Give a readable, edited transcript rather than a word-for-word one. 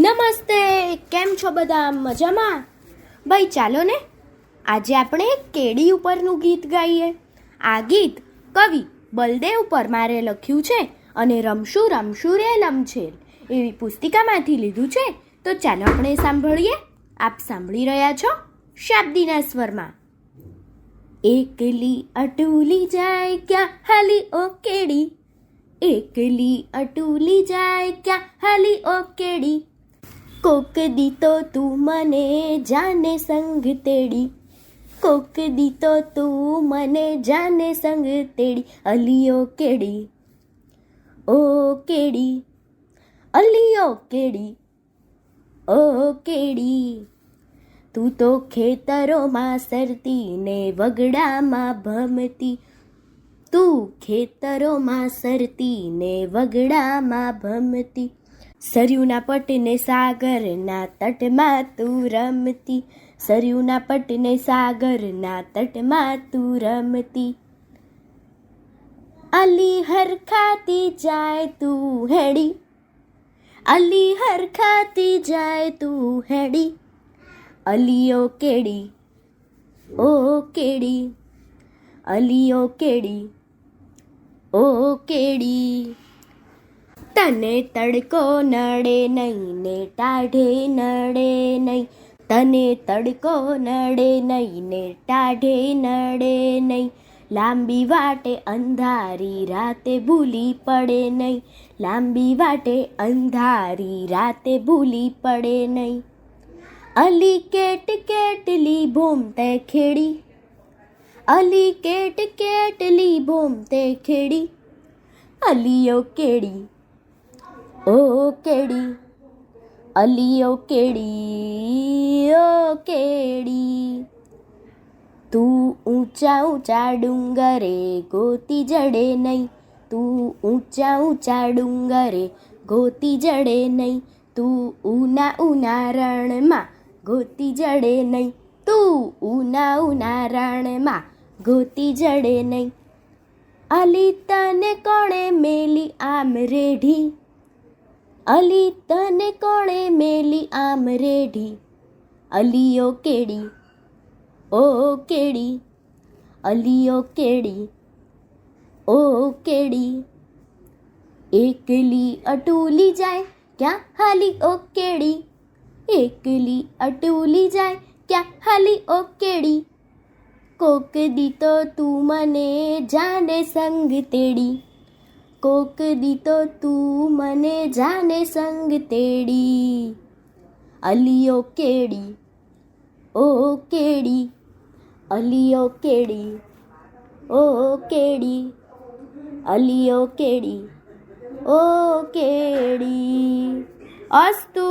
નમસ્તે, કેમ છો બધા? મજામાં? ભાઈ ચાલો ને આજે આપણે કેડી ઉપરનું ગીત ગાઈએ. આ ગીત કવિ બલદેવ પરમારે લખ્યું છે અને રમશું રમશું રે લમછેલ એવી પુસ્તિકામાંથી લીધું છે. તો ચાલો આપણે સાંભળીએ. આપ સાંભળી રહ્યા છો શાબ્દીના સ્વરમાં. એકલી અટૂલી જાય ક્યાં હાલી ઓ કેડી, એકલી અટૂલી જાય ક્યાં હાલી ઓ કેડી, કોક દી તો તું મને જાને સંગ તેડી, કોક દી તો તું મને જાને સંગ તેડી, અલીઓ કેડી ઓ કેડી, અલીઓ કેડી ઓ કેડી, તું તો ખેતરોમાં સરતી ને વગડામાં ભમતી, તું ખેતરોમાં સરતી ને વગડામાં ભમતી, સરયુના પટને સાગરના તટમાં તું રમતી, સરયુના પટને સાગરના તટમાં તું રમતી, અલી હરખાતી જાય તું હેડી, અલી હરખાતી જાય તું હેડી, અલીઓ કેડી ઓ કેડી, અલીઓ કેડી ઓ કેડી, તને તડકો નડે નહીં ને ટાઢે નડે નહીં, તને તડકો નડે નહીં ને ટાઢે નડે નહીં, લાંબી વાટે અંધારી રાતે ભૂલી પડે નહીં, લાંબી વાટે અંધારી રાતે ભૂલી પડે નહીં, અલી કેટ કેટલી ભૂમતે ખેડી, અલી કેટ કેટલી ભૂમતે ખેડી, અલીઓ કેડી ઓ કેડી, અલીઓ કેડી ઓ કેડી, તું ઊંચા ઊંચા ડુંગરે ગોતી જડે નહીં, તું ઊંચા ઊંચા ડુંગરે ગોતી જડે નહીં, તું ઉના ઉના રણમાં ગોતી જડે નહીં, તું ઉના ઉના રણમાં ગોતી જડે નહીં, અલી તને કોણે મેલી આમ રેઢી, અલી તને કોણે મેલી આમ રેઢી, અલીઓ કેડી ઓ કેડી, અલીઓ કેડી ઓ કેડી, એકલી અટૂલી જાય ક્યાં હાલી ઓ કેડી, એકલી અટૂલી જાય ક્યાં હાલી ઓ કેડી, કોક દી તો તું મને જાને સંગ તેડી, કોક દી તો તું મને જાને સંગ તેડી, અલીઓ કેડી ઓ કેડી, અલીઓ કેડી ઓ કેડી, અલીઓ કેડી ઓ કેડી. અસ્તુ.